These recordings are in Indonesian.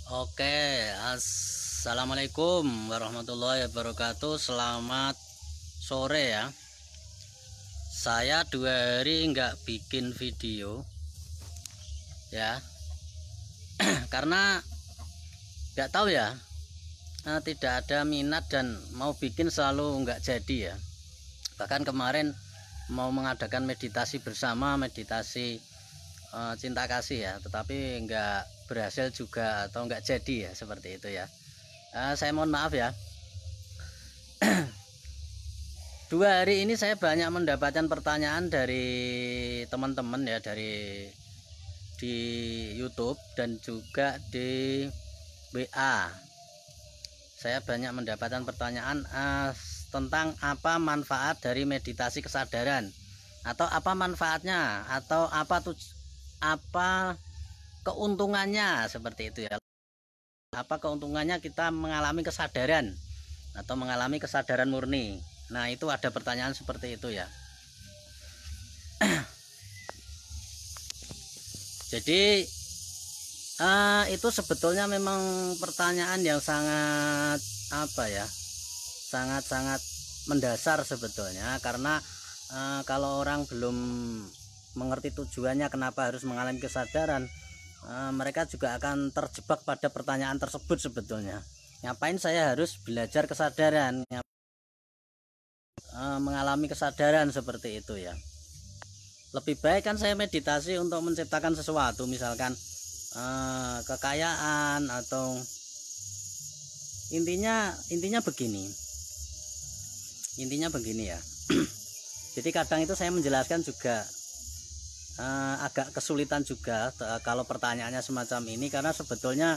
Oke, assalamualaikum warahmatullahi wabarakatuh. Selamat sore ya. Saya 2 hari nggak bikin video ya, karena nggak tahu ya, tidak ada minat dan mau bikin selalu nggak jadi ya. Bahkan kemarin mau mengadakan meditasi bersama, meditasi cinta kasih ya, tetapi nggak berhasil juga atau nggak jadi ya, seperti itu ya. Saya mohon maaf ya. 2 hari ini saya banyak mendapatkan pertanyaan dari teman-teman ya, di YouTube dan juga di WA. Saya banyak mendapatkan pertanyaan tentang apa manfaat dari meditasi kesadaran, atau apa manfaatnya, atau apa keuntungannya, seperti itu ya. Apa keuntungannya kita mengalami kesadaran atau mengalami kesadaran murni. Nah, itu ada pertanyaan seperti itu ya. Jadi itu sebetulnya memang pertanyaan yang sangat sangat mendasar sebetulnya, karena kalau orang belum mengerti tujuannya kenapa harus mengalami kesadaran, mereka juga akan terjebak pada pertanyaan tersebut sebetulnya. Ngapain saya harus belajar kesadaran, mengalami kesadaran, seperti itu ya. Lebih baik kan saya meditasi untuk menciptakan sesuatu, misalkan kekayaan, atau intinya begini ya. Jadi kadang itu saya menjelaskan juga agak kesulitan juga kalau pertanyaannya semacam ini, karena sebetulnya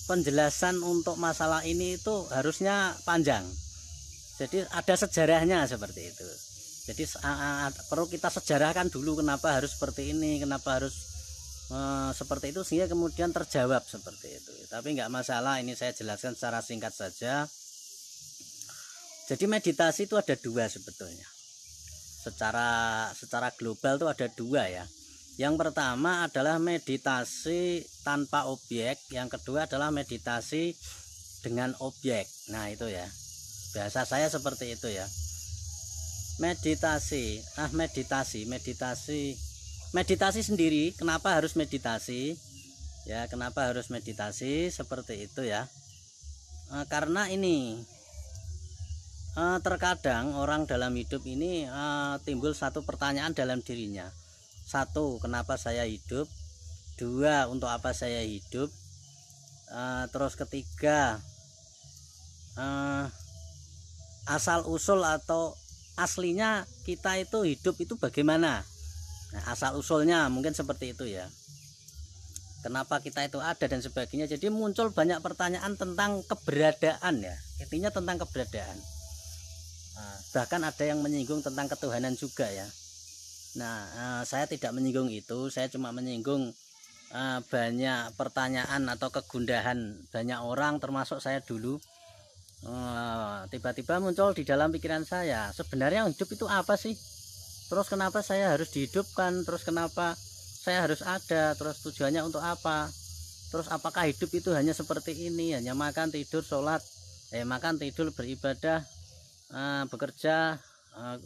penjelasan untuk masalah ini itu harusnya panjang. Jadi ada sejarahnya, seperti itu. Jadi perlu kita sejarahkan dulu kenapa harus seperti ini, kenapa harus seperti itu, sehingga kemudian terjawab seperti itu. Tapi nggak masalah, ini saya jelaskan secara singkat saja. Jadi meditasi itu ada dua sebetulnya. Secara global itu ada dua ya. Yang pertama adalah meditasi tanpa objek, yang kedua adalah meditasi dengan objek. Nah, itu ya. Bahasa saya seperti itu ya. Meditasi sendiri, kenapa harus meditasi? Ya, kenapa harus meditasi seperti itu ya? Karena ini terkadang orang dalam hidup ini timbul satu pertanyaan dalam dirinya. Satu, kenapa saya hidup? Dua, untuk apa saya hidup? Terus ketiga, asal usul atau aslinya kita itu hidup itu bagaimana? Nah, asal usulnya mungkin seperti itu ya. Kenapa kita itu ada dan sebagainya. Jadi muncul banyak pertanyaan tentang keberadaan ya. Intinya tentang keberadaan. Bahkan ada yang menyinggung tentang ketuhanan juga ya. Nah, saya tidak menyinggung itu. Saya cuma menyinggung banyak pertanyaan atau kegundahan banyak orang, termasuk saya dulu. Tiba-tiba muncul di dalam pikiran saya, sebenarnya hidup itu apa sih? Terus kenapa saya harus dihidupkan? Terus kenapa saya harus ada? Terus tujuannya untuk apa? Terus apakah hidup itu hanya seperti ini, hanya makan, tidur, sholat, makan, tidur, beribadah, bekerja,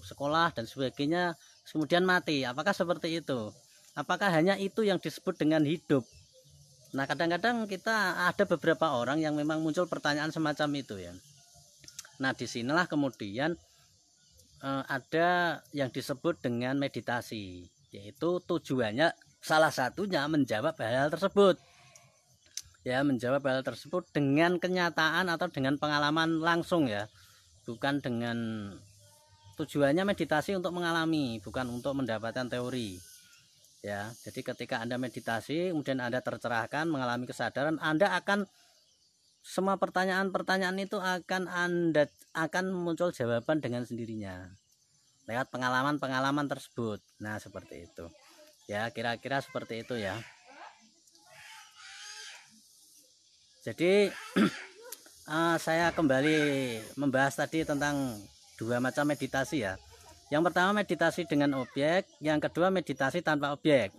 sekolah dan sebagainya, kemudian mati? Apakah seperti itu? Apakah hanya itu yang disebut dengan hidup? Nah, kadang-kadang kita ada beberapa orang yang memang muncul pertanyaan semacam itu ya. Nah, disinilah kemudian ada yang disebut dengan meditasi, yaitu tujuannya salah satunya menjawab hal tersebut. Ya, menjawab hal tersebut dengan kenyataan atau dengan pengalaman langsung ya. Bukan dengan tujuannya meditasi untuk mengalami, bukan untuk mendapatkan teori. Ya, jadi ketika Anda meditasi, kemudian Anda tercerahkan, mengalami kesadaran, Anda akan semua pertanyaan-pertanyaan itu akan muncul jawaban dengan sendirinya lewat pengalaman-pengalaman tersebut. Nah, seperti itu. Ya, kira-kira seperti itu ya. Jadi saya kembali membahas tadi tentang dua macam meditasi ya. Yang pertama meditasi dengan objek, yang kedua meditasi tanpa objek.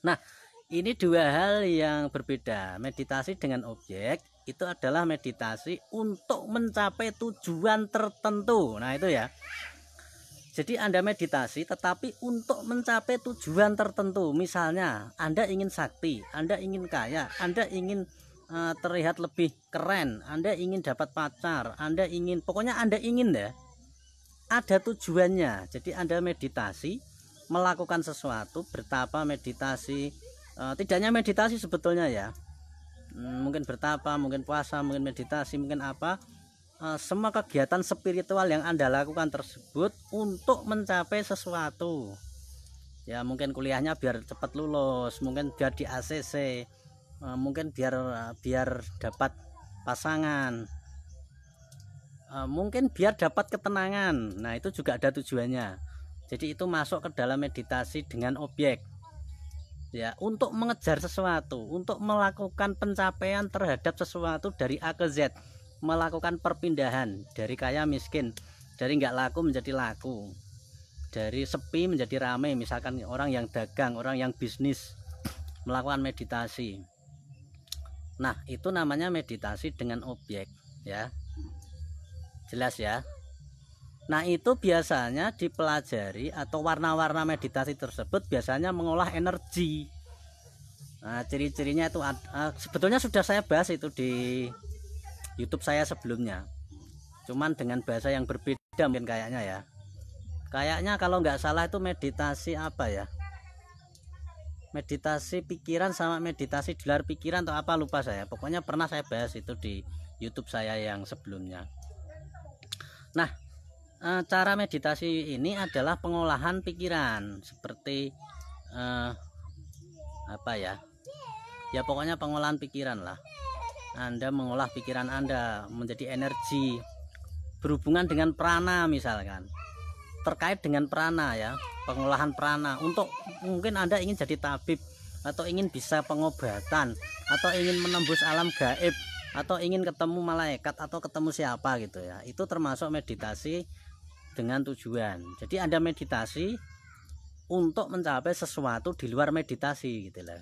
Nah, Ini dua hal yang berbeda. Meditasi dengan objek itu adalah meditasi untuk mencapai tujuan tertentu. Nah, itu ya. Jadi Anda meditasi tetapi untuk mencapai tujuan tertentu. Misalnya Anda ingin sakti, Anda ingin kaya, Anda ingin terlihat lebih keren, Anda ingin dapat pacar, Anda ingin, pokoknya Anda ingin ya. Ada tujuannya. Jadi Anda meditasi melakukan sesuatu, bertapa, meditasi, tidaknya meditasi sebetulnya ya, mungkin bertapa, mungkin puasa, mungkin meditasi, mungkin apa, semua kegiatan spiritual yang Anda lakukan tersebut untuk mencapai sesuatu ya. Mungkin kuliahnya biar cepat lulus, mungkin biar di ACC, mungkin biar dapat pasangan, mungkin biar dapat ketenangan. Nah, itu juga ada tujuannya. Jadi itu masuk ke dalam meditasi dengan objek ya, untuk mengejar sesuatu, untuk melakukan pencapaian terhadap sesuatu dari A ke Z, melakukan perpindahan dari kaya miskin, dari nggak laku menjadi laku, dari sepi menjadi ramai. Misalkan orang yang dagang, orang yang bisnis melakukan meditasi. Nah, itu namanya meditasi dengan objek ya. Jelas ya. Nah, itu biasanya dipelajari atau warna-warna meditasi tersebut biasanya mengolah energi. Nah, ciri-cirinya itu sebetulnya sudah saya bahas itu di YouTube saya sebelumnya. Cuman dengan bahasa yang berbeda mungkin kayaknya ya. Kayaknya kalau nggak salah itu meditasi apa ya? Meditasi pikiran sama meditasi di luar pikiran atau apa, lupa saya. Pokoknya pernah saya bahas itu di YouTube saya yang sebelumnya. Nah, cara meditasi ini adalah pengolahan pikiran seperti apa ya? Ya pokoknya pengolahan pikiran lah. Anda mengolah pikiran Anda menjadi energi, berhubungan dengan prana misalkan. Terkait dengan prana ya, pengolahan prana. Untuk mungkin Anda ingin jadi tabib, atau ingin bisa pengobatan, atau ingin menembus alam gaib, atau ingin ketemu malaikat, atau ketemu siapa gitu ya. Itu termasuk meditasi dengan tujuan. Jadi Anda meditasi untuk mencapai sesuatu di luar meditasi gitu lah.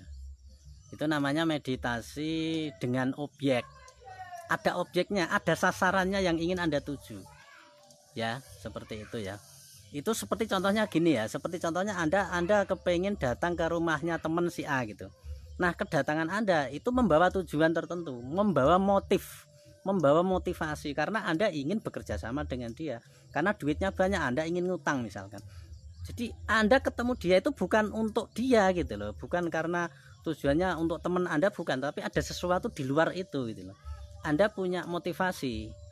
Itu namanya meditasi dengan objek. Ada objeknya, ada sasarannya yang ingin Anda tuju ya, seperti itu ya. Itu seperti contohnya gini ya, seperti contohnya Anda kepengen datang ke rumahnya teman si A gitu. Nah, kedatangan Anda itu membawa tujuan tertentu, membawa motif, membawa motivasi, karena Anda ingin bekerja sama dengan dia, karena duitnya banyak, Anda ingin ngutang misalkan. Jadi Anda ketemu dia itu bukan untuk dia gitu loh, bukan karena tujuannya untuk teman Anda, bukan, tapi ada sesuatu di luar itu gitu loh. Anda punya motivasi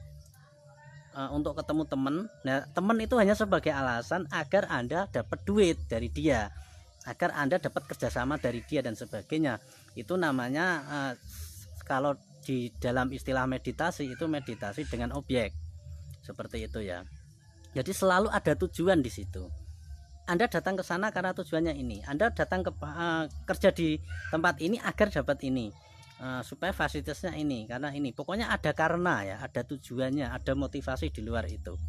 untuk ketemu teman. Nah, teman itu hanya sebagai alasan agar Anda dapat duit dari dia, agar Anda dapat kerjasama dari dia dan sebagainya. Itu namanya kalau di dalam istilah meditasi itu meditasi dengan objek, seperti itu ya. Jadi selalu ada tujuan di situ. Anda datang ke sana karena tujuannya ini. Anda datang ke kerja di tempat ini agar dapat ini, supaya fasilitasnya ini, karena ini. Pokoknya ada karena ya, ada tujuannya, ada motivasi di luar itu.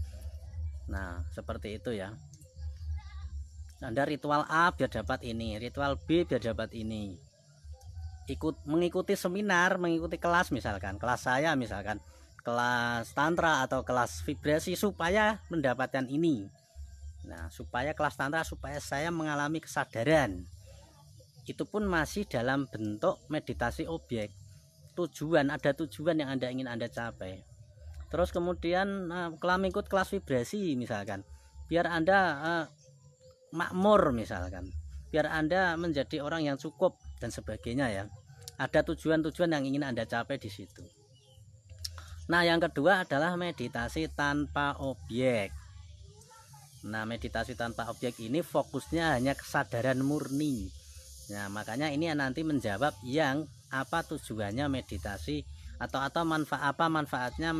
Nah, seperti itu ya. Anda ritual A biar dapat ini, ritual B biar dapat ini. Mengikuti seminar, mengikuti kelas misalkan, kelas saya misalkan, kelas tantra atau kelas vibrasi supaya mendapatkan ini. Nah, supaya kelas tantra, supaya saya mengalami kesadaran. Itu pun masih dalam bentuk meditasi objek. Tujuan, ada tujuan yang Anda ingin Anda capai. Terus kemudian ikut kelas vibrasi misalkan, biar Anda makmur misalkan, biar Anda menjadi orang yang cukup dan sebagainya ya. Ada tujuan-tujuan yang ingin Anda capai di situ. Nah, yang kedua adalah meditasi tanpa objek. Nah, meditasi tanpa objek ini fokusnya hanya kesadaran murni. Nah, makanya ini nanti menjawab yang apa tujuannya meditasi, atau manfaatnya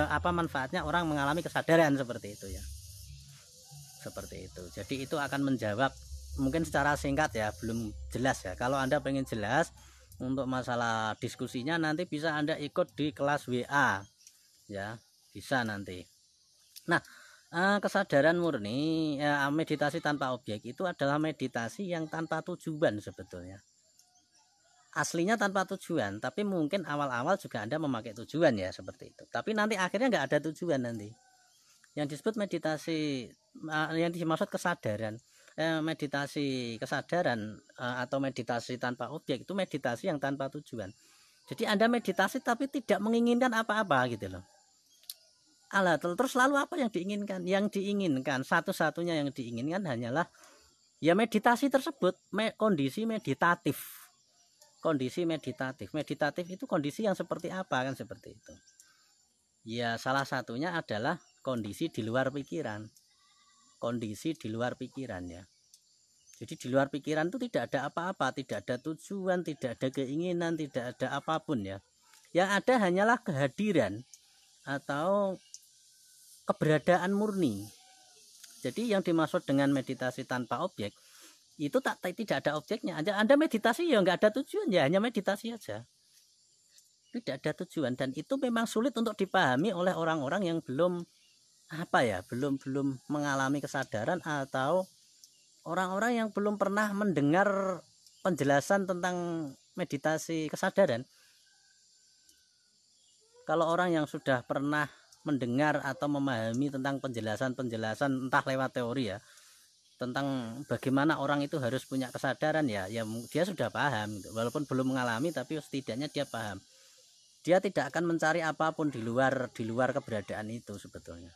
apa manfaatnya orang mengalami kesadaran, seperti itu ya. Seperti itu. Jadi itu akan menjawab mungkin secara singkat ya, belum jelas ya. Kalau Anda pengen jelas untuk masalah diskusinya, nanti bisa Anda ikut di kelas WA ya, bisa nanti. Nah, kesadaran murni, meditasi tanpa objek itu adalah meditasi yang tanpa tujuan sebetulnya. aslinya tanpa tujuan, tapi mungkin awal-awal juga Anda memakai tujuan ya, seperti itu. Tapi nanti akhirnya nggak ada tujuan nanti. Yang disebut meditasi, yang dimaksud kesadaran, meditasi kesadaran atau meditasi tanpa objek, itu meditasi yang tanpa tujuan. Jadi Anda meditasi tapi tidak menginginkan apa-apa gitu loh. Alah, terus lalu apa yang diinginkan? Yang diinginkan, satu-satunya yang diinginkan hanyalah ya meditasi tersebut, kondisi meditatif. Kondisi meditatif. Meditatif itu kondisi yang seperti apa, kan seperti itu. Ya salah satunya adalah kondisi di luar pikiran. Kondisi di luar pikiran ya. Jadi di luar pikiran itu tidak ada apa-apa, tidak ada tujuan, tidak ada keinginan, tidak ada apapun ya. Yang ada hanyalah kehadiran atau keberadaan murni. Jadi yang dimaksud dengan meditasi tanpa objek itu tidak ada objeknya. Anda meditasi ya nggak ada tujuan, ya hanya meditasi aja, tidak ada tujuan. Dan itu memang sulit untuk dipahami oleh orang-orang yang belum belum mengalami kesadaran, atau orang-orang yang belum pernah mendengar penjelasan tentang meditasi kesadaran. Kalau orang yang sudah pernah mendengar atau memahami tentang penjelasan entah lewat teori ya, tentang bagaimana orang itu harus punya kesadaran ya dia sudah paham gitu. Walaupun belum mengalami, tapi setidaknya dia paham. Dia tidak akan mencari apapun di luar keberadaan itu sebetulnya,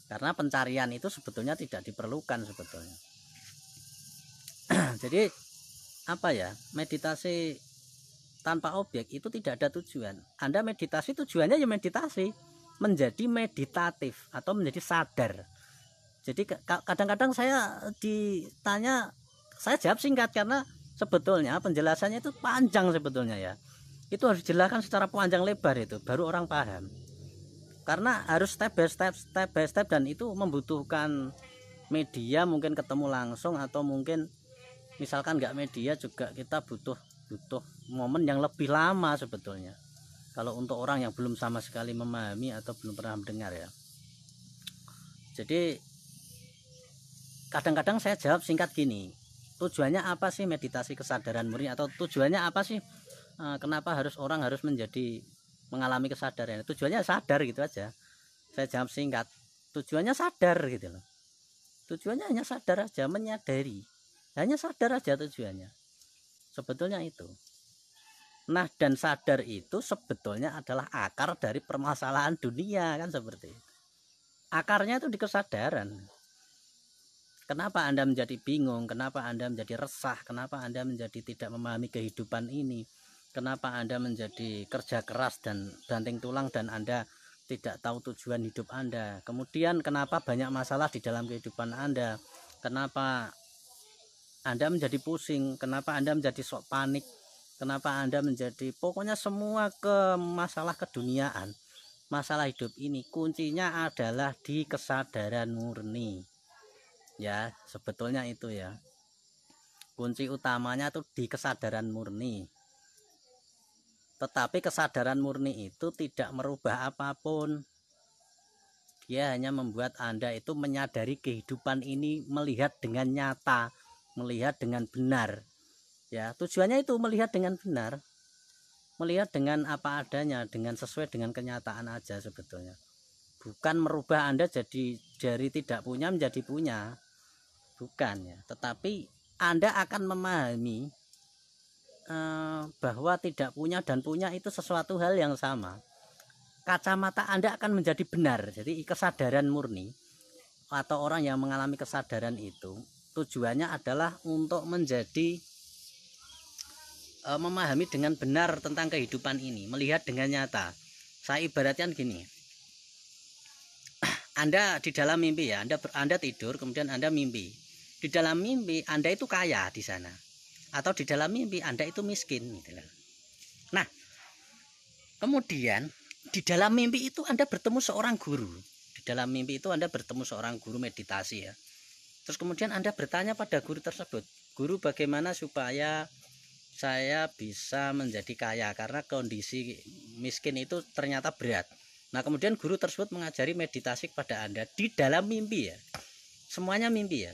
karena pencarian itu sebetulnya tidak diperlukan sebetulnya. Jadi meditasi tanpa objek itu tidak ada tujuan. Anda meditasi, tujuannya ya meditasi, menjadi meditatif atau menjadi sadar. Jadi kadang-kadang saya ditanya, saya jawab singkat karena sebetulnya penjelasannya itu panjang sebetulnya ya. Itu harus dijelaskan secara panjang lebar, itu baru orang paham. Karena harus step by step, dan itu membutuhkan media, mungkin ketemu langsung, atau mungkin misalkan nggak media juga kita butuh momen yang lebih lama sebetulnya. Kalau untuk orang yang belum sama sekali memahami atau belum pernah mendengar ya. Jadi kadang-kadang saya jawab singkat gini, tujuannya apa sih meditasi kesadaran murni, atau tujuannya apa sih, kenapa orang harus mengalami kesadaran? Tujuannya sadar gitu aja. Saya jawab singkat, tujuannya sadar gitu loh. Tujuannya hanya sadar aja, menyadari, hanya sadar aja tujuannya. Sebetulnya itu. Nah, dan sadar itu sebetulnya adalah akar dari permasalahan dunia, kan seperti itu. Akarnya itu di kesadaran. Kenapa Anda menjadi bingung? Kenapa Anda menjadi resah? Kenapa Anda menjadi tidak memahami kehidupan ini? Kenapa Anda menjadi kerja keras dan banting tulang dan Anda tidak tahu tujuan hidup Anda? Kemudian kenapa banyak masalah di dalam kehidupan Anda? Kenapa Anda menjadi pusing? Kenapa Anda menjadi sok panik? Kenapa Anda menjadi, pokoknya semua masalah keduniaan, masalah hidup ini kuncinya adalah di kesadaran murni. Ya, sebetulnya itu ya. Kunci utamanya tuh di kesadaran murni. Tetapi kesadaran murni itu tidak merubah apapun. Dia hanya membuat Anda itu menyadari kehidupan ini, melihat dengan nyata, melihat dengan benar. Ya, tujuannya itu melihat dengan benar. Melihat dengan apa adanya, dengan sesuai dengan kenyataan aja sebetulnya. Bukan merubah Anda jadi dari tidak punya menjadi punya. Bukan ya, tetapi Anda akan memahami bahwa tidak punya dan punya itu sesuatu hal yang sama. Kacamata Anda akan menjadi benar. Jadi kesadaran murni atau orang yang mengalami kesadaran itu tujuannya adalah untuk menjadi memahami dengan benar tentang kehidupan ini, melihat dengan nyata. Saya ibaratkan gini, Anda di dalam mimpi ya, Anda tidur, kemudian Anda mimpi. Di dalam mimpi Anda itu kaya di sana, atau di dalam mimpi Anda itu miskin gitu. Nah, kemudian di dalam mimpi itu Anda bertemu seorang guru. Di dalam mimpi itu Anda bertemu seorang guru meditasi ya. Terus kemudian Anda bertanya pada guru tersebut, "Guru, bagaimana supaya saya bisa menjadi kaya, karena kondisi miskin itu ternyata berat." Nah, kemudian guru tersebut mengajari meditasi kepada Anda di dalam mimpi ya. Semuanya mimpi ya.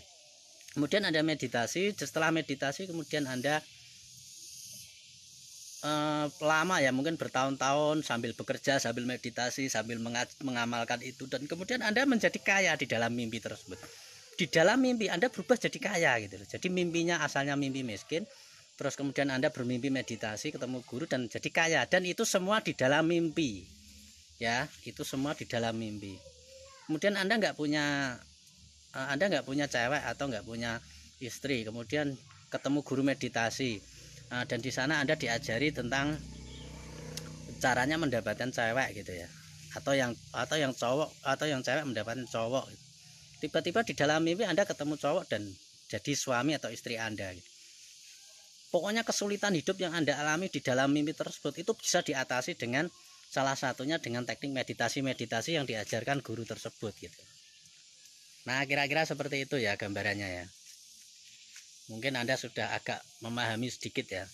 Kemudian Anda meditasi, setelah meditasi kemudian Anda lama ya, mungkin bertahun-tahun sambil bekerja, sambil meditasi, sambil mengamalkan itu, dan kemudian Anda menjadi kaya di dalam mimpi tersebut. Di dalam mimpi Anda berubah jadi kaya gitu loh. Jadi mimpinya asalnya mimpi miskin, terus kemudian Anda bermimpi meditasi, ketemu guru dan jadi kaya, dan itu semua di dalam mimpi. Ya, itu semua di dalam mimpi. Kemudian Anda nggak punya cewek atau nggak punya istri, kemudian ketemu guru meditasi. Dan di sana Anda diajari tentang caranya mendapatkan cewek gitu ya, atau yang cowok atau yang cewek mendapatkan cowok. Tiba-tiba di dalam mimpi Anda ketemu cowok dan jadi suami atau istri Anda gitu. Pokoknya kesulitan hidup yang Anda alami di dalam mimpi tersebut itu bisa diatasi dengan salah satunya dengan teknik meditasi yang diajarkan guru tersebut gitu. Nah, kira-kira seperti itu ya gambarannya ya. Mungkin Anda sudah agak memahami sedikit ya.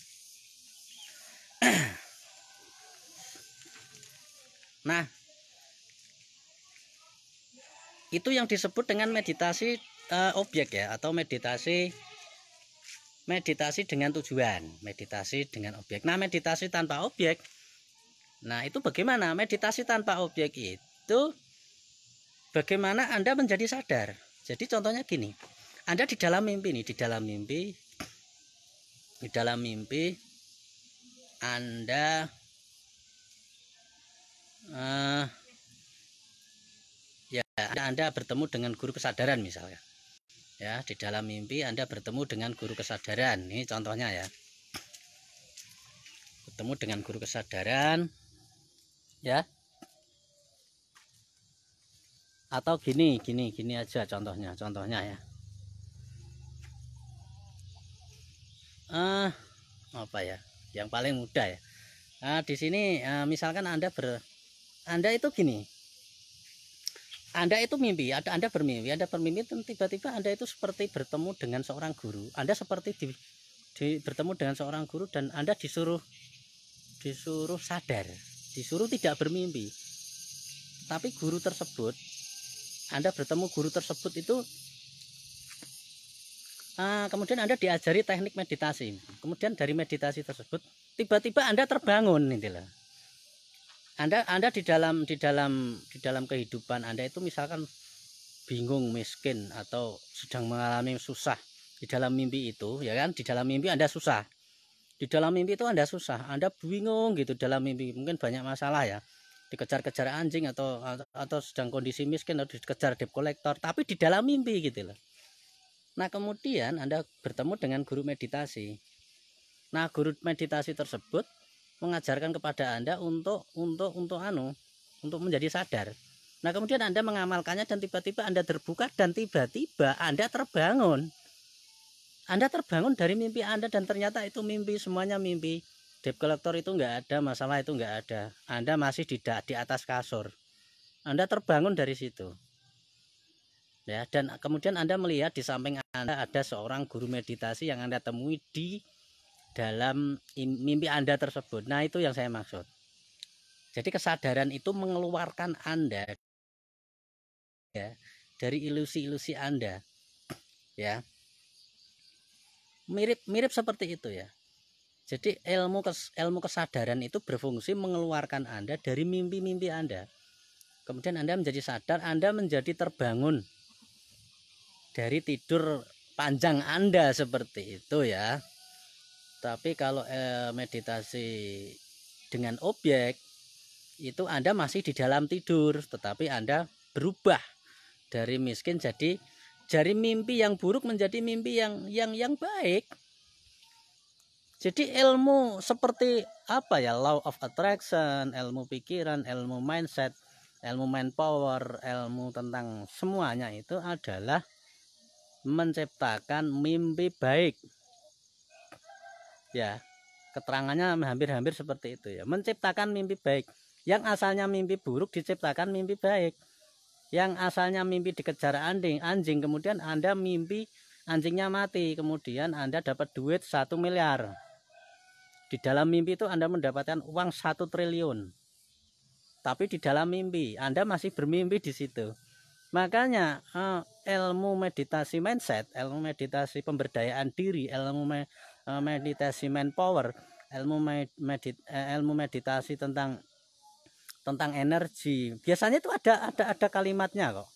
Nah, itu yang disebut dengan meditasi objek ya, atau meditasi dengan tujuan, meditasi dengan objek. Nah, meditasi tanpa objek. Nah, itu bagaimana? Meditasi tanpa objek itu bagaimana Anda menjadi sadar. Jadi contohnya gini. Anda di dalam mimpi nih, di dalam mimpi Anda Anda bertemu dengan guru kesadaran misalnya. Ya, di dalam mimpi Anda bertemu dengan guru kesadaran. Ini contohnya ya. Bertemu dengan guru kesadaran ya. Atau gini aja contohnya ya. Apa ya? Yang paling mudah ya. Di sini misalkan Anda itu gini. Anda itu mimpi, Anda bermimpi tiba-tiba Anda itu seperti bertemu dengan seorang guru. Anda seperti bertemu dengan seorang guru dan Anda disuruh sadar, disuruh tidak bermimpi. Tapi guru tersebut, Anda bertemu guru tersebut itu kemudian Anda diajari teknik meditasi. Kemudian dari meditasi tersebut tiba-tiba Anda terbangun inilah. Anda di dalam kehidupan Anda itu misalkan bingung, miskin, atau sedang mengalami susah di dalam mimpi itu, ya kan? Di dalam mimpi Anda susah. Di dalam mimpi itu Anda susah, Anda bingung gitu dalam mimpi, mungkin banyak masalah ya. Dikejar-kejar anjing atau sedang kondisi miskin atau dikejar debt collector, tapi di dalam mimpi gitu loh. Nah, kemudian Anda bertemu dengan guru meditasi. Nah, guru meditasi tersebut mengajarkan kepada Anda untuk menjadi sadar. Nah, kemudian Anda mengamalkannya dan tiba-tiba Anda terbuka dan tiba-tiba Anda terbangun. Anda terbangun dari mimpi Anda dan ternyata itu mimpi, semuanya mimpi. Debt collector itu enggak ada, masalah itu enggak ada. Anda masih di atas kasur. Anda terbangun dari situ. Ya, dan kemudian Anda melihat di samping Anda ada seorang guru meditasi yang Anda temui di dalam mimpi Anda tersebut. Nah, itu yang saya maksud. Jadi kesadaran itu mengeluarkan Anda ya dari ilusi-ilusi Anda. Ya. Mirip seperti itu ya. Jadi ilmu kesadaran itu berfungsi mengeluarkan Anda dari mimpi-mimpi Anda. Kemudian Anda menjadi sadar, Anda menjadi terbangun dari tidur panjang Anda seperti itu ya. Tapi kalau meditasi dengan objek itu Anda masih di dalam tidur, tetapi Anda berubah dari miskin jadi mimpi yang buruk menjadi mimpi yang baik. Jadi ilmu seperti apa ya, law of attraction, ilmu pikiran, ilmu mindset, ilmu mind power, ilmu tentang semuanya itu adalah menciptakan mimpi baik. Ya, keterangannya hampir-hampir seperti itu ya. Menciptakan mimpi baik. Yang asalnya mimpi buruk diciptakan mimpi baik. Yang asalnya mimpi dikejar anjing, kemudian Anda mimpi anjingnya mati, kemudian Anda dapat duit 1 miliar. Di dalam mimpi itu Anda mendapatkan uang 1 triliun. Tapi di dalam mimpi Anda masih bermimpi di situ. Makanya ilmu meditasi mindset, ilmu meditasi pemberdayaan diri, ilmu meditasi mind power ilmu meditasi tentang energi, biasanya itu ada kalimatnya kok.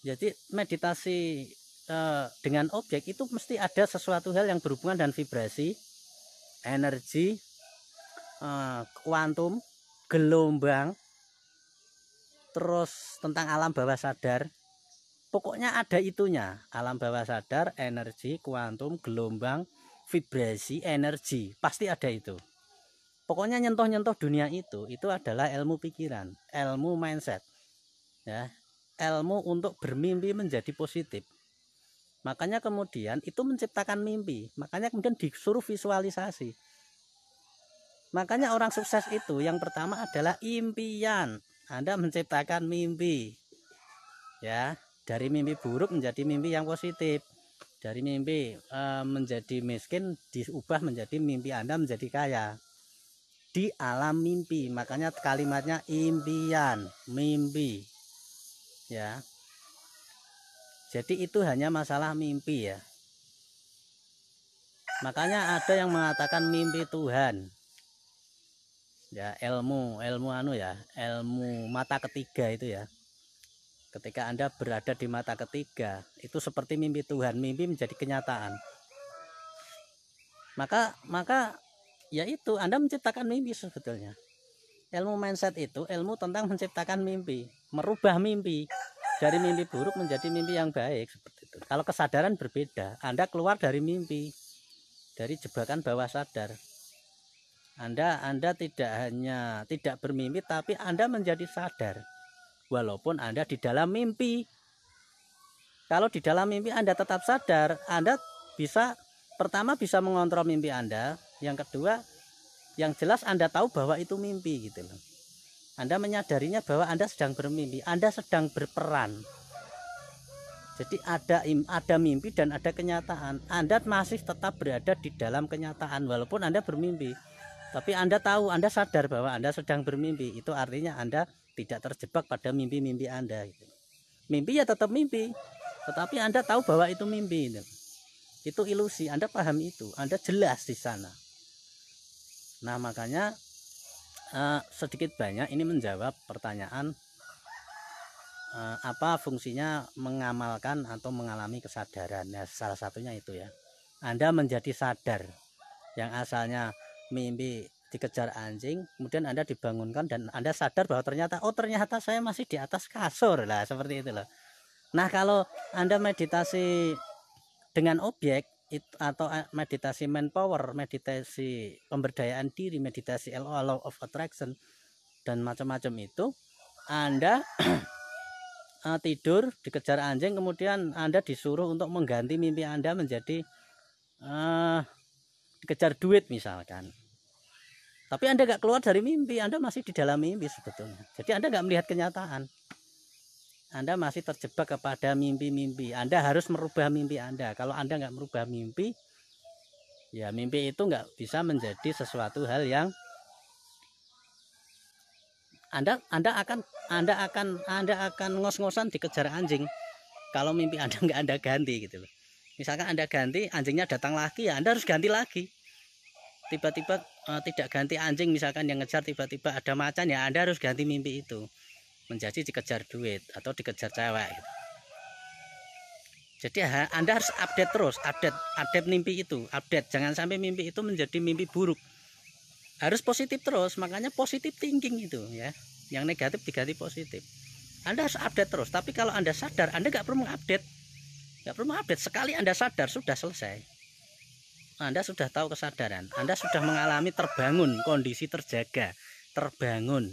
Jadi meditasi dengan objek itu mesti ada sesuatu hal yang berhubungan dengan vibrasi, energi, kuantum, gelombang, terus tentang alam bawah sadar. Pokoknya ada itunya, alam bawah sadar, energi, kuantum, gelombang, vibrasi, energi, pasti ada itu. Pokoknya nyentuh-nyentuh dunia itu adalah ilmu pikiran, ilmu mindset, ya, ilmu untuk bermimpi menjadi positif. Makanya kemudian itu menciptakan mimpi, makanya kemudian disuruh visualisasi. Makanya orang sukses itu yang pertama adalah impian. Anda menciptakan mimpi, ya, dari mimpi buruk menjadi mimpi yang positif, dari mimpi menjadi miskin diubah menjadi mimpi Anda menjadi kaya di alam mimpi. Makanya kalimatnya impian, mimpi, ya. Jadi itu hanya masalah mimpi, ya. Makanya ada yang mengatakan mimpi Tuhan, ya, ilmu mata ketiga itu, ya. Ketika Anda berada di mata ketiga itu seperti mimpi Tuhan, mimpi menjadi kenyataan. Maka ya itu Anda menciptakan mimpi sebetulnya. Ilmu mindset itu ilmu tentang menciptakan mimpi, merubah mimpi dari mimpi buruk menjadi mimpi yang baik, seperti itu. Kalau kesadaran berbeda, Anda keluar dari mimpi, dari jebakan bawah sadar. Anda tidak bermimpi, tapi Anda menjadi sadar walaupun Anda di dalam mimpi. Kalau di dalam mimpi Anda tetap sadar, Anda pertama bisa mengontrol mimpi Anda, yang kedua yang jelas Anda tahu bahwa itu mimpi, gitu loh. Anda menyadarinya bahwa Anda sedang bermimpi, Anda sedang berperan. Jadi ada mimpi dan ada kenyataan. Anda masih tetap berada di dalam kenyataan walaupun Anda bermimpi. Tapi Anda tahu, Anda sadar bahwa Anda sedang bermimpi. Itu artinya Anda tidak terjebak pada mimpi-mimpi Anda, gitu. Mimpi ya tetap mimpi, tetapi Anda tahu bahwa itu mimpi. Itu ilusi, Anda paham itu, Anda jelas di sana. Nah, makanya sedikit banyak ini menjawab pertanyaan apa fungsinya mengamalkan atau mengalami kesadaran. Nah, salah satunya itu, ya. Anda menjadi sadar. Yang asalnya mimpi dikejar anjing, kemudian Anda dibangunkan dan Anda sadar bahwa ternyata saya masih di atas kasur lah, seperti itu loh. Nah, kalau Anda meditasi dengan objek atau meditasi manpower, meditasi pemberdayaan diri, meditasi law of attraction dan macam-macam itu, Anda tidur dikejar anjing, kemudian Anda disuruh untuk mengganti mimpi Anda menjadi dikejar duit misalkan. Tapi Anda nggak keluar dari mimpi, Anda masih di dalam mimpi sebetulnya. Jadi Anda nggak melihat kenyataan. Anda masih terjebak kepada mimpi-mimpi. Anda harus merubah mimpi Anda. Kalau Anda nggak merubah mimpi, ya mimpi itu nggak bisa menjadi sesuatu hal yang Anda akan ngos-ngosan dikejar anjing. Kalau mimpi Anda nggak Anda ganti, gitu loh. Misalkan Anda ganti, anjingnya datang lagi, ya Anda harus ganti lagi. Tiba-tiba tidak ganti anjing, misalkan yang ngejar tiba-tiba ada macan, ya Anda harus ganti mimpi itu menjadi dikejar duit atau dikejar cewek, gitu. Jadi Anda harus update terus, update mimpi itu, jangan sampai mimpi itu menjadi mimpi buruk. Harus positif terus, makanya positif thinking itu, ya. Yang negatif diganti positif. Anda harus update terus. Tapi kalau Anda sadar, Anda nggak perlu mengupdate, Sekali Anda sadar sudah selesai. Anda sudah tahu kesadaran, Anda sudah mengalami terbangun, kondisi terjaga, terbangun.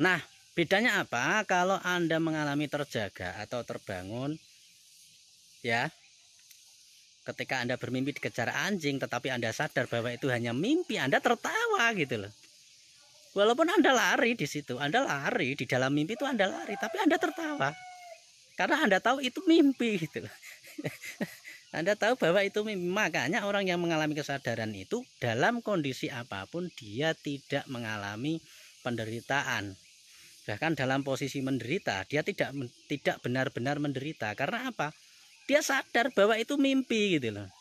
Nah, bedanya apa? Kalau Anda mengalami terjaga atau terbangun, ya, ketika Anda bermimpi dikejar anjing, tetapi Anda sadar bahwa itu hanya mimpi, Anda tertawa, gitu loh. Walaupun Anda lari di situ, Anda lari di dalam mimpi itu, Anda lari, tapi Anda tertawa karena Anda tahu itu mimpi, gitu loh. Anda tahu bahwa itu mimpi. Makanya orang yang mengalami kesadaran itu dalam kondisi apapun dia tidak mengalami penderitaan. Bahkan dalam posisi menderita dia tidak benar-benar menderita. Karena apa? Dia sadar bahwa itu mimpi, gitu loh.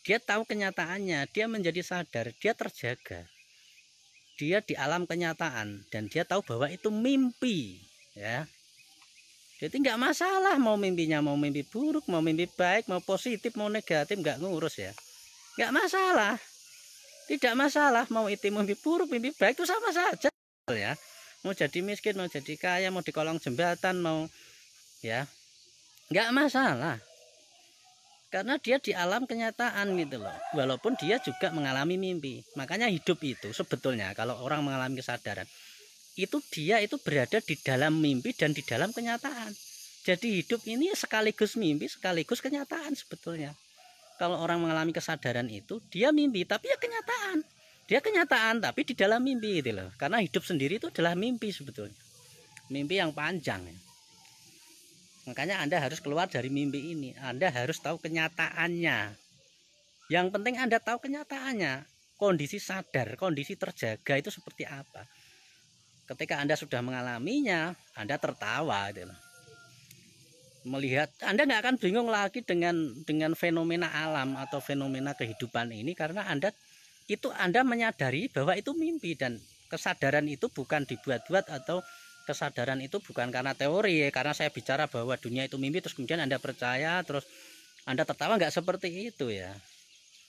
dia tahu kenyataannya, dia menjadi sadar, dia terjaga, dia di alam kenyataan, dan dia tahu bahwa itu mimpi, ya. Jadi nggak masalah mau mimpinya mau mimpi buruk, mau mimpi baik, mau positif, mau negatif, nggak ngurus ya, nggak masalah, tidak masalah. Mau itu mimpi buruk, mimpi baik itu sama saja ya. Mau jadi miskin, mau jadi kaya, mau di kolong jembatan, mau ya, nggak masalah. Karena dia di alam kenyataan gitu loh. Walaupun dia juga mengalami mimpi. Makanya hidup itu sebetulnya kalau orang mengalami kesadaran, itu dia itu berada di dalam mimpi dan di dalam kenyataan. Jadi hidup ini sekaligus mimpi, sekaligus kenyataan sebetulnya. Kalau orang mengalami kesadaran itu, dia mimpi tapi ya kenyataan. Dia kenyataan tapi di dalam mimpi gitu loh. Karena hidup sendiri itu adalah mimpi sebetulnya. Mimpi yang panjang ya. Makanya Anda harus keluar dari mimpi ini. Anda harus tahu kenyataannya. Yang penting Anda tahu kenyataannya. Kondisi sadar, kondisi terjaga itu seperti apa. Ketika Anda sudah mengalaminya, Anda tertawa gitu loh. Melihat, Anda nggak akan bingung lagi dengan fenomena alam atau fenomena kehidupan ini, karena Anda menyadari bahwa itu mimpi, dan kesadaran itu bukan dibuat-buat, atau kesadaran itu bukan karena teori ya, karena saya bicara bahwa dunia itu mimpi terus kemudian Anda percaya terus Anda tertawa, nggak seperti itu ya.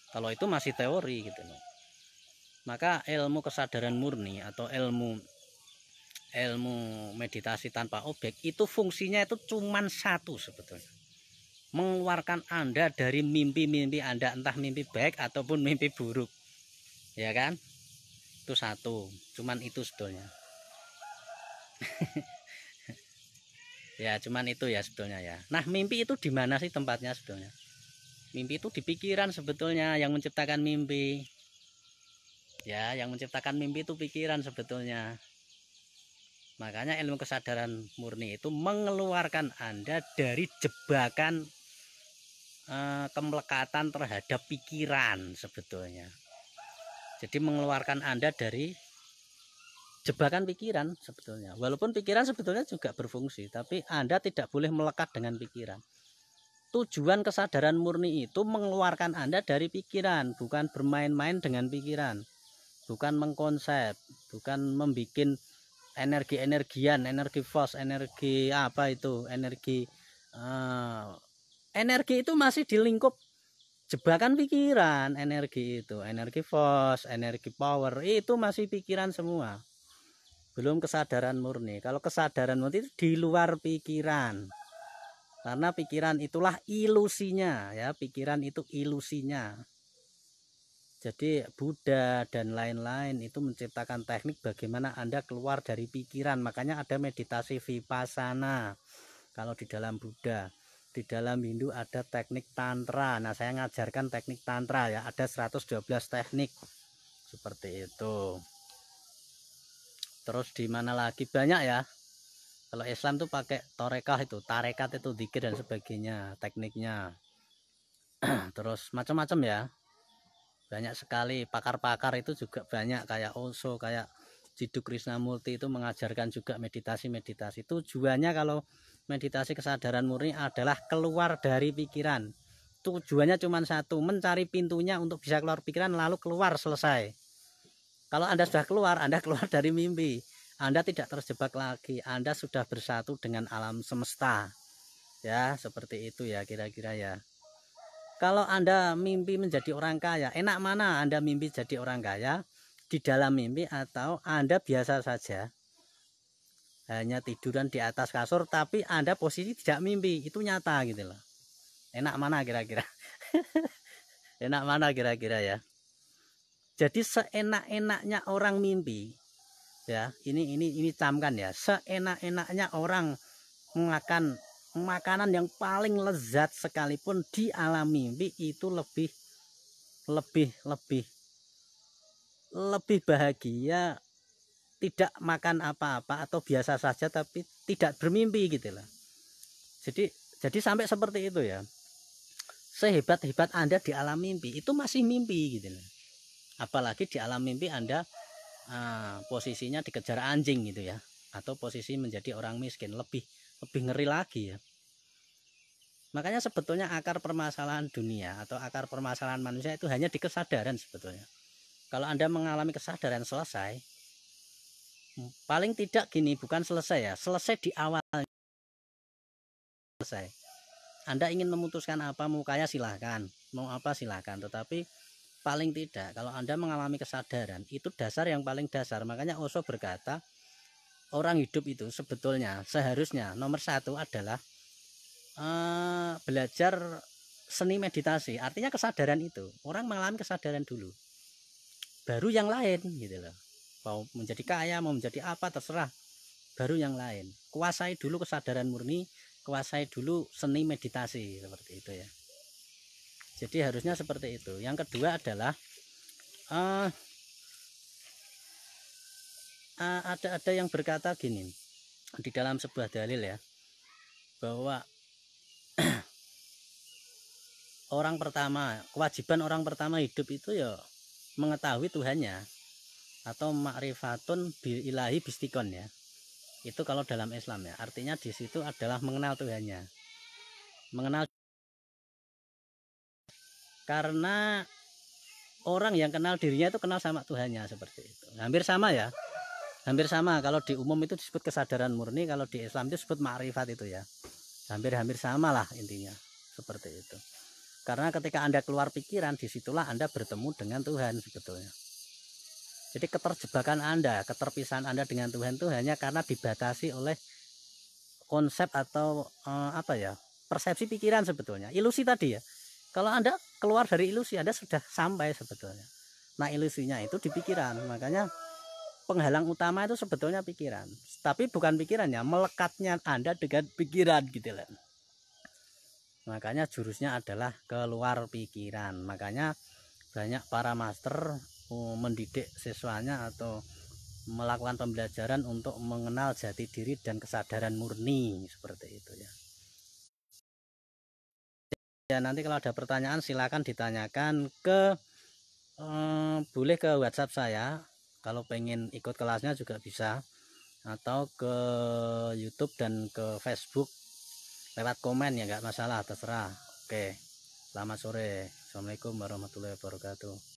Kalau itu masih teori gitu loh. Maka ilmu kesadaran murni atau ilmu meditasi tanpa objek itu fungsinya itu cuman satu sebetulnya, mengeluarkan Anda dari mimpi-mimpi Anda, entah mimpi baik ataupun mimpi buruk, ya kan. Itu satu, cuman itu sebetulnya. Ya cuman itu ya sebetulnya ya. Nah mimpi itu di mana sih tempatnya sebetulnya? Mimpi itu di pikiran sebetulnya, yang menciptakan mimpi. Ya, yang menciptakan mimpi itu pikiran sebetulnya. Makanya ilmu kesadaran murni itu mengeluarkan Anda dari jebakan kemelekatan terhadap pikiran sebetulnya. Jadi mengeluarkan Anda dari jebakan pikiran sebetulnya. Walaupun pikiran sebetulnya juga berfungsi, tapi Anda tidak boleh melekat dengan pikiran. Tujuan kesadaran murni itu mengeluarkan Anda dari pikiran, bukan bermain-main dengan pikiran, bukan mengkonsep, bukan membuat energi-energian, energi force, energi apa itu, energi itu masih di lingkup jebakan pikiran. Energi itu, energi force, energi power, itu masih pikiran semua, belum kesadaran murni. Kalau kesadaran murni itu di luar pikiran, karena pikiran itulah ilusinya ya, pikiran itu ilusinya. Jadi Buddha dan lain-lain itu menciptakan teknik bagaimana Anda keluar dari pikiran. Makanya ada meditasi vipassana kalau di dalam Buddha. Di dalam Hindu ada teknik tantra. Nah saya ngajarkan teknik tantra ya, ada 112 teknik seperti itu. Terus di mana lagi banyak ya. Kalau Islam tuh pakai torekah itu, tarekat itu, dzikir dan sebagainya tekniknya. Terus macam-macam ya, banyak sekali. Pakar-pakar itu juga banyak, kayak Osho, kayak Jiddu Krishnamurti itu mengajarkan juga meditasi-meditasi. Tujuannya kalau meditasi kesadaran murni adalah keluar dari pikiran. Tujuannya cuma satu, mencari pintunya untuk bisa keluar pikiran, lalu keluar, selesai. Kalau Anda sudah keluar, Anda keluar dari mimpi. Anda tidak terjebak lagi, Anda sudah bersatu dengan alam semesta. Ya, seperti itu ya kira-kira ya. Kalau Anda mimpi menjadi orang kaya, enak mana Anda mimpi jadi orang kaya di dalam mimpi, atau Anda biasa saja hanya tiduran di atas kasur tapi Anda posisi tidak mimpi, itu nyata gitu loh. Enak mana kira-kira? Enak mana kira-kira ya? Jadi seenak-enaknya orang mimpi ya, ini camkan ya, seenak-enaknya orang makan makanan yang paling lezat sekalipun di alam mimpi itu lebih bahagia tidak makan apa-apa atau biasa saja tapi tidak bermimpi gitu loh. Jadi sampai seperti itu ya. Sehebat-hebat Anda di alam mimpi itu masih mimpi gitu loh. Apalagi di alam mimpi Anda posisinya dikejar anjing gitu ya, atau posisi menjadi orang miskin, lebih ngeri lagi ya. Makanya sebetulnya akar permasalahan dunia atau akar permasalahan manusia itu hanya di kesadaran sebetulnya. Kalau Anda mengalami kesadaran selesai, paling tidak gini, bukan selesai ya, selesai di awal selesai. Anda ingin memutuskan apa, mau kaya silahkan, mau apa silahkan, tetapi paling tidak kalau Anda mengalami kesadaran, itu dasar yang paling dasar. Makanya Osho berkata, orang hidup itu sebetulnya seharusnya nomor satu adalah belajar seni meditasi. Artinya kesadaran itu, orang mengalami kesadaran dulu, baru yang lain gitu loh. Mau menjadi kaya, mau menjadi apa, terserah, baru yang lain. Kuasai dulu kesadaran murni, kuasai dulu seni meditasi, seperti itu ya. Jadi harusnya seperti itu. Yang kedua adalah ada yang berkata gini di dalam sebuah dalil ya, bahwa orang pertama, kewajiban orang pertama hidup itu ya mengetahui Tuhannya, atau ma'rifatun bil ilahi bistikon ya. Itu kalau dalam Islam ya, artinya di situ adalah mengenal Tuhannya. Mengenal, karena orang yang kenal dirinya itu kenal sama Tuhannya, seperti itu. Hampir sama ya. Hampir sama, kalau di umum itu disebut kesadaran murni, kalau di Islam itu disebut ma'rifat itu ya. Hampir-hampir sama lah intinya, seperti itu. Karena ketika Anda keluar pikiran, disitulah Anda bertemu dengan Tuhan sebetulnya. Jadi keterjebakan Anda, keterpisahan Anda dengan Tuhan itu hanya karena dibatasi oleh konsep atau persepsi pikiran sebetulnya. Ilusi tadi ya. Kalau Anda keluar dari ilusi, Anda sudah sampai sebetulnya. Nah, ilusinya itu di pikiran. Makanya penghalang utama itu sebetulnya pikiran. Tapi bukan pikirannya, melekatnya Anda dengan pikiran gitu loh. Makanya jurusnya adalah keluar pikiran. Makanya banyak para master mendidik siswanya atau melakukan pembelajaran untuk mengenal jati diri dan kesadaran murni, seperti itu ya. Ya, nanti kalau ada pertanyaan silakan ditanyakan ke boleh ke WhatsApp saya. Kalau pengen ikut kelasnya juga bisa, atau ke YouTube dan ke Facebook lewat komen ya, nggak masalah, terserah. Oke, selamat sore. Assalamualaikum warahmatullahi wabarakatuh.